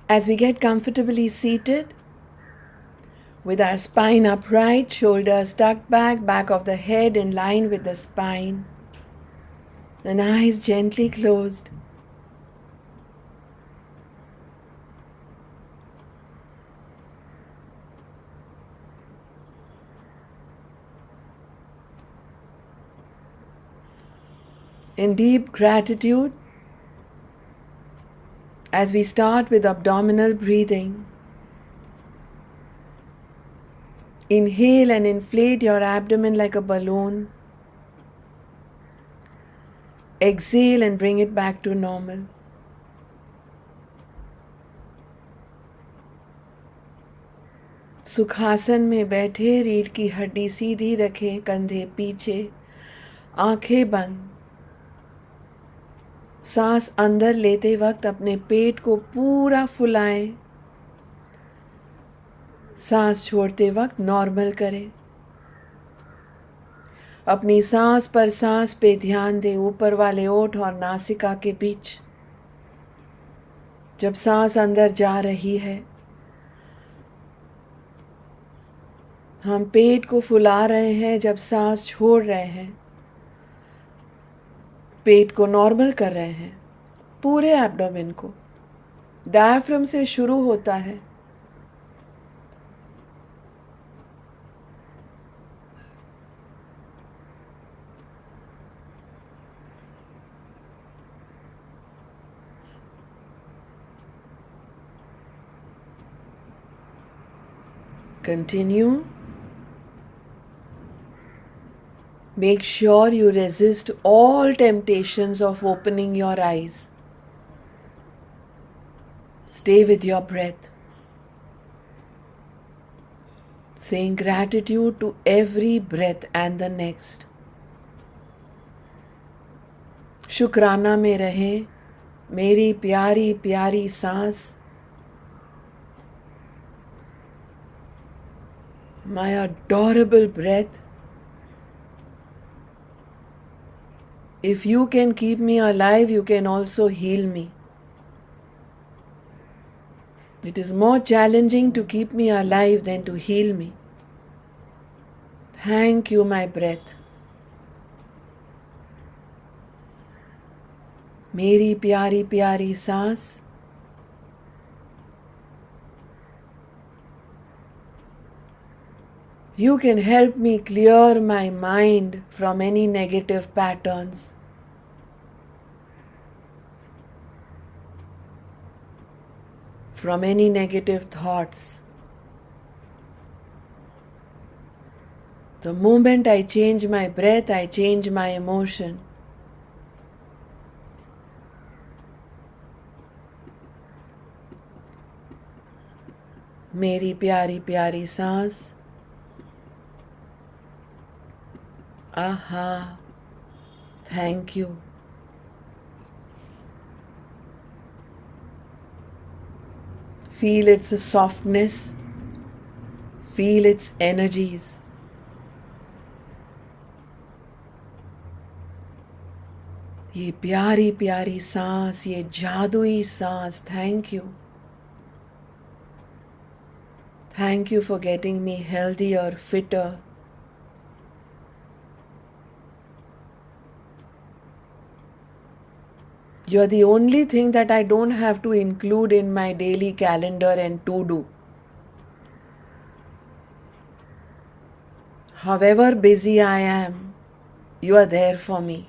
As we get comfortably seated, with our spine upright, shoulders tucked back, back of the head in line with the spine, and eyes gently closed. In deep gratitude, as we start with abdominal breathing, inhale and inflate your abdomen like a balloon. Exhale and bring it back to normal. सुखासन में बैठे रीढ़ की हड्डी सीधी रखें, कंधे पीछे, आंखें बंद। सांस अंदर लेते वक्त अपने पेट को पूरा फुलाएं। सांस छोड़ते वक्त नॉर्मल करें। अपनी सांस पर सांस पे ध्यान दें, ऊपर वाले ओठ और नासिका के बीच। जब सांस अंदर जा रही है, हम पेट को फुला रहे हैं। जब सांस छोड़ रहे हैं, पेट को नॉर्मल कर रहे हैं, पूरे एब्डोमेन को। डायफ्राम से शुरू होता है। Continue. Make sure you resist all temptations of opening your eyes. Stay with your breath, saying gratitude to every breath and the next. शुक्राना में रहें, मेरी प्यारी प्यारी सांस, my adorable breath. If you can keep me alive, you can also heal me. It is more challenging to keep me alive than to heal me. Thank you, my breath. मेरी प्यारी प्यारी सांस, you can help me clear my mind from any negative patterns. From any negative thoughts. The moment I change my breath, I change my emotion. मेरी प्यारी प्यारी सांस, आहा, thank you. Feel its softness, feel its energies. ये प्यारी प्यारी सांस, ये जादुई सांस, thank you. Thank you for getting me healthier, fitter. You're the only thing that I don't have to include in my daily calendar and to-do. However busy I am, you are there for me.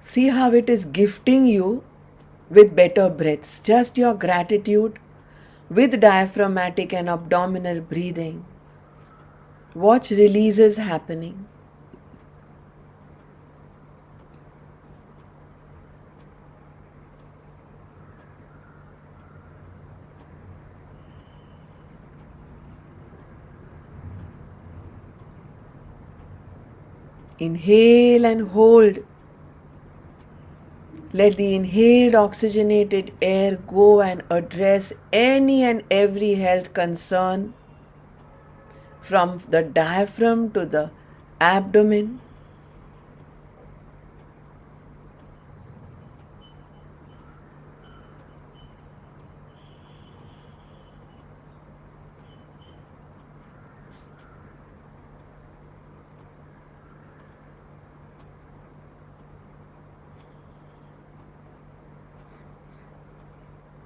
See how it is gifting you with better breaths. Just your gratitude with diaphragmatic and abdominal breathing. Watch releases happening. Inhale and hold. Let the inhaled oxygenated air go and address any and every health concern from the diaphragm to the abdomen.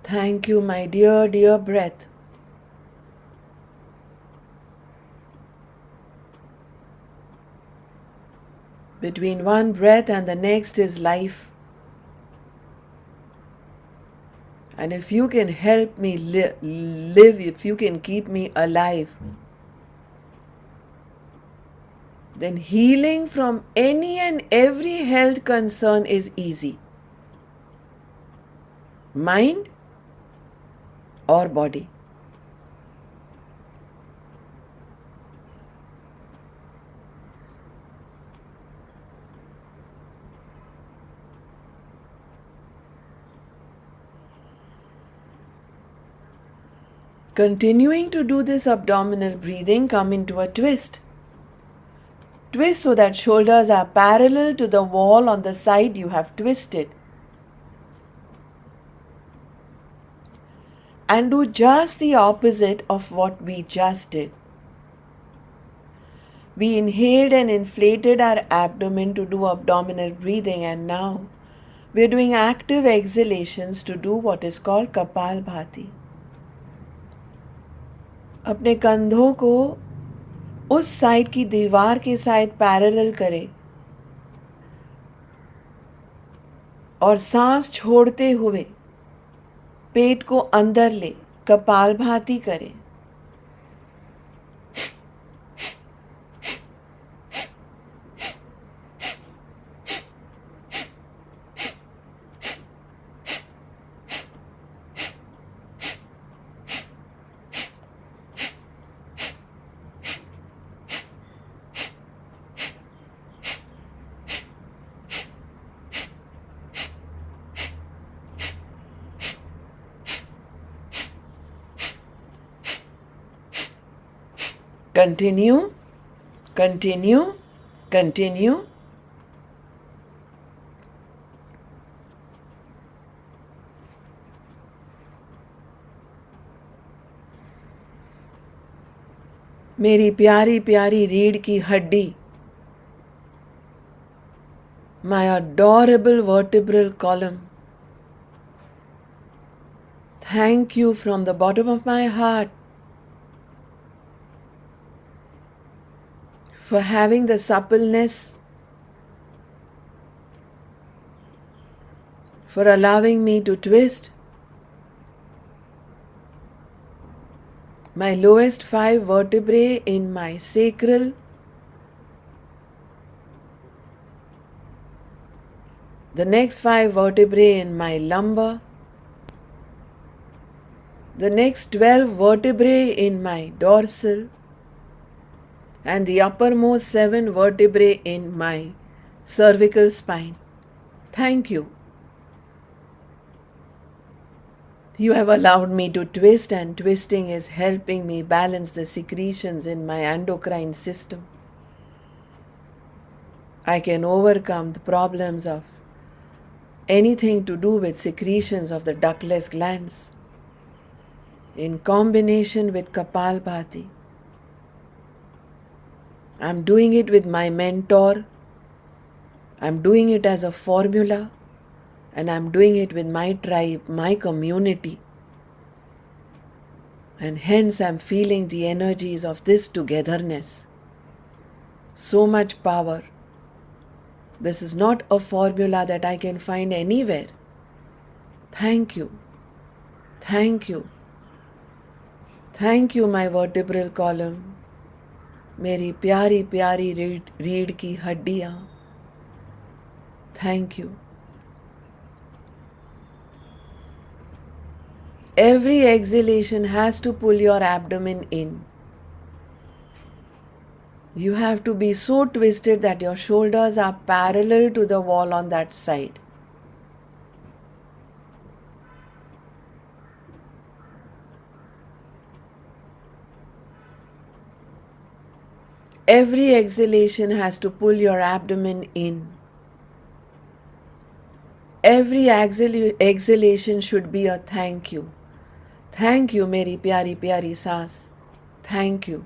Thank you, my dear, dear breath. Between one breath and the next is life. And if you can help me live, if you can keep me alive, then healing from any and every health concern is easy. Mind or body. Continuing to do this abdominal breathing, come into a twist. Twist so that shoulders are parallel to the wall on the side you have twisted. And do just the opposite of what we just did. We inhaled and inflated our abdomen to do abdominal breathing, and now we are doing active exhalations to do what is called Kapalbhati. अपने कंधों को उस side की दीवार के साथ parallel करें और सांस छोड़ते हुए पेट को अंदर ले कपालभाति करें. Continue, continue, continue. मेरी प्यारी प्यारी रीढ़ की हड्डी, my adorable vertebral column, thank you from the bottom of my heart for having the suppleness, for allowing me to twist my lowest 5 vertebrae in my sacral, the next 5 vertebrae in my lumbar, the next 12 vertebrae in my dorsal, and the uppermost 7 vertebrae in my cervical spine. Thank you. You have allowed me to twist, and twisting is helping me balance the secretions in my endocrine system. I can overcome the problems of anything to do with secretions of the ductless glands in combination with Kapalbhati. I'm doing it with my mentor, I'm doing it as a formula, and I'm doing it with my tribe, my community. And hence I'm feeling the energies of this togetherness. So much power. This is not a formula that I can find anywhere. Thank you. Thank you. Thank you, my vertebral column. मेरी प्यारी प्यारी रीढ़ की हड्डियाँ. Thank you. Every exhalation has to pull your abdomen in. You have to be so twisted that your shoulders are parallel to the wall on that side. Every exhalation has to pull your abdomen in. Every exhalation should be a thank you. Thank you, मेरी प्यारी प्यारी सांस. Thank you.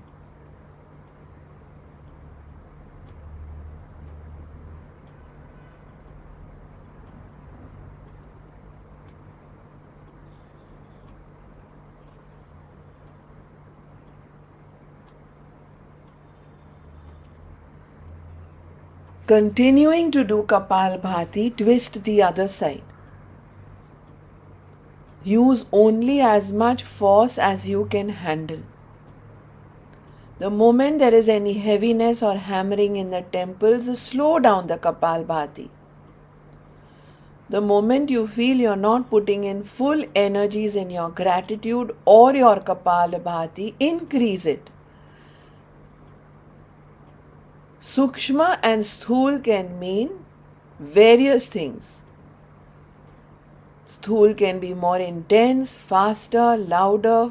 Continuing to do Kapalbhati, twist the other side. Use only as much force as you can handle. The moment there is any heaviness or hammering in the temples, slow down the Kapalbhati. The moment you feel you're not putting in full energies in your gratitude or your Kapalbhati, increase it. Sukshma and Sthul can mean various things. Sthul can be more intense, faster, louder,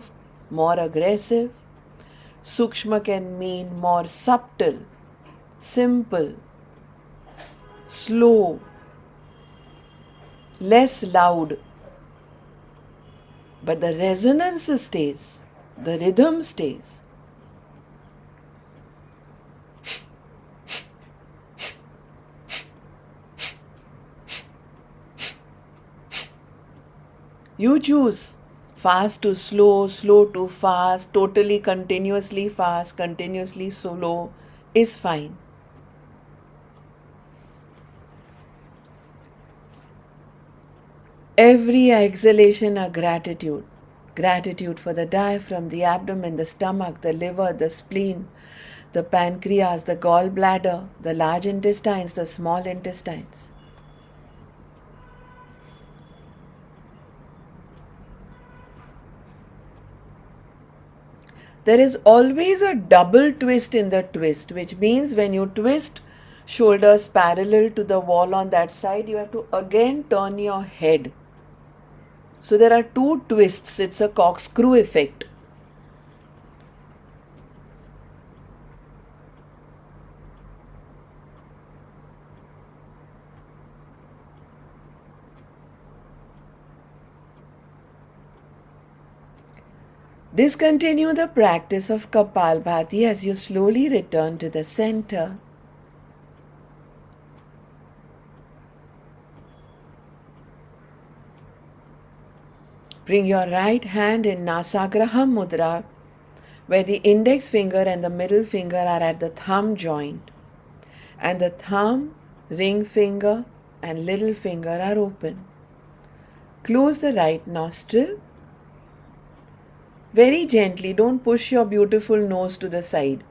more aggressive. Sukshma can mean more subtle, simple, slow, less loud. But the resonance stays, the rhythm stays. You choose fast to slow, slow to fast, totally continuously fast, continuously slow is fine. Every exhalation a gratitude. Gratitude for the diaphragm, the abdomen, the stomach, the liver, the spleen, the pancreas, the gallbladder, the large intestines, the small intestines. There is always a double twist in the twist, which means when you twist shoulders parallel to the wall on that side, you have to again turn your head. So there are two twists, it's a corkscrew effect. Discontinue the practice of Kapalbhati as you slowly return to the center. Bring your right hand in Nasagraha Mudra, where the index finger and the middle finger are at the thumb joint, and the thumb, ring finger, and little finger are open. Close the right nostril. Very gently, don't push your beautiful nose to the side.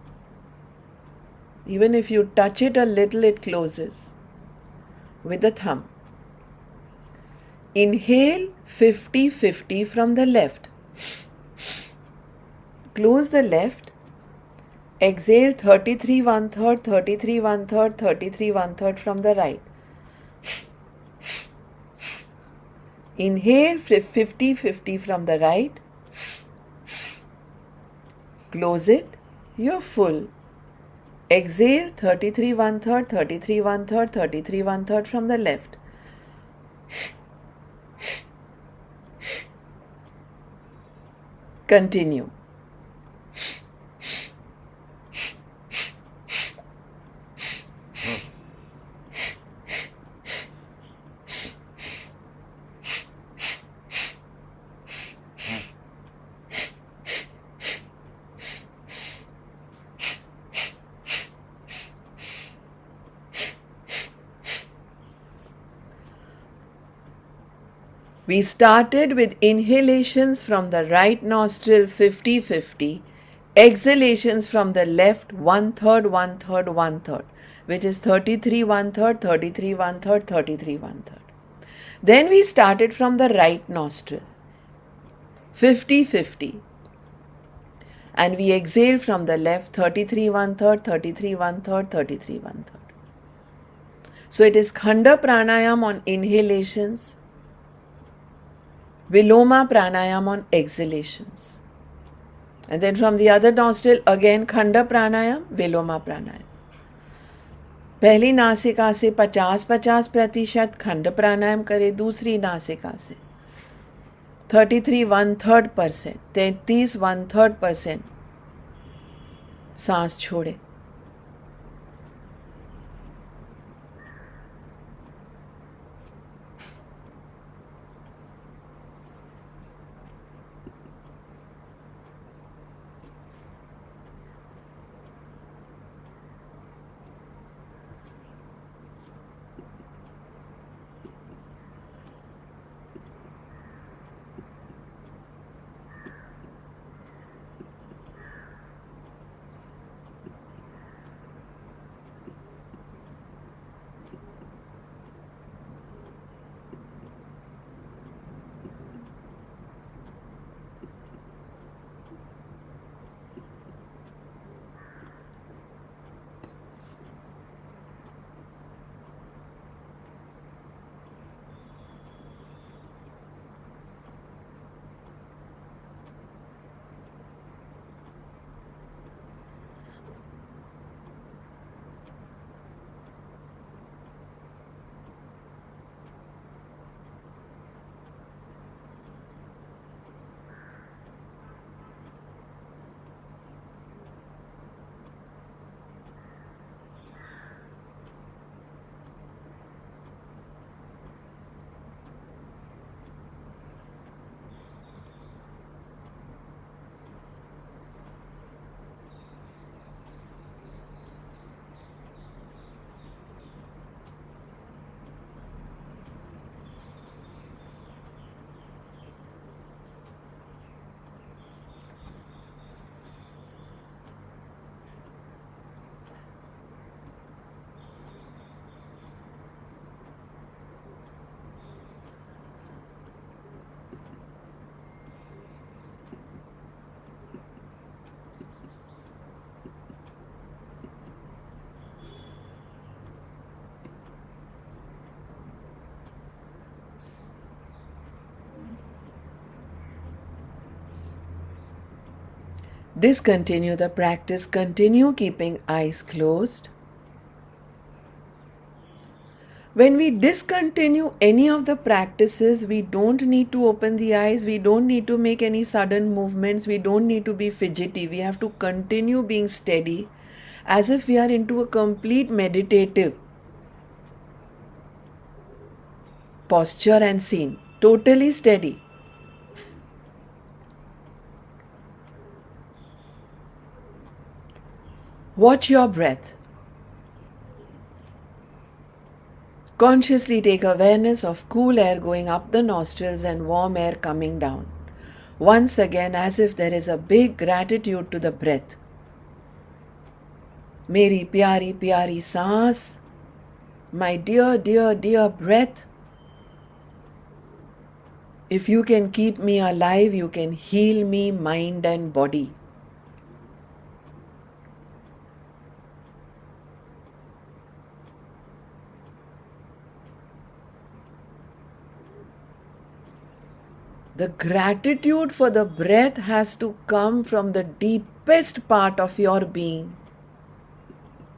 Even if you touch it a little, it closes with the thumb. Inhale 50-50 from the left. Close the left. Exhale 33 1/3, 33 1/3, 33 1/3 from the right. Inhale 50-50 from the right. Close it. You're full. Exhale 33 1/3, 33 1/3, 33 1/3 from the left. Continue. We started with inhalations from the right nostril 50-50, exhalations from the left 1/3, 1/3, 1/3, which is 33 1/3, 33 1/3, 33 1/3. Then we started from the right nostril 50-50, and we exhaled from the left 33 1/3, 33 1/3, 33 1/3. So it is Khanda Pranayam on inhalations, Viloma Pranayam on exhalations. And then from the other nostril again Khanda Pranayam, Viloma Pranayam. पहली नासिका से 50-50% खंड प्राणायाम करें, दूसरी नासिका से 33 1/3%, 33 1/3% सांस छोड़े. Discontinue the practice, continue keeping eyes closed. When we discontinue any of the practices, we don't need to open the eyes, we don't need to make any sudden movements, we don't need to be fidgety. We have to continue being steady as if we are into a complete meditative posture and scene, totally steady. Watch your breath. Consciously take awareness of cool air going up the nostrils and warm air coming down. Once again, as if there is a big gratitude to the breath. Meri pyari pyari saans, my dear, dear, dear breath. If you can keep me alive, you can heal me, mind and body. The gratitude for the breath has to come from the deepest part of your being.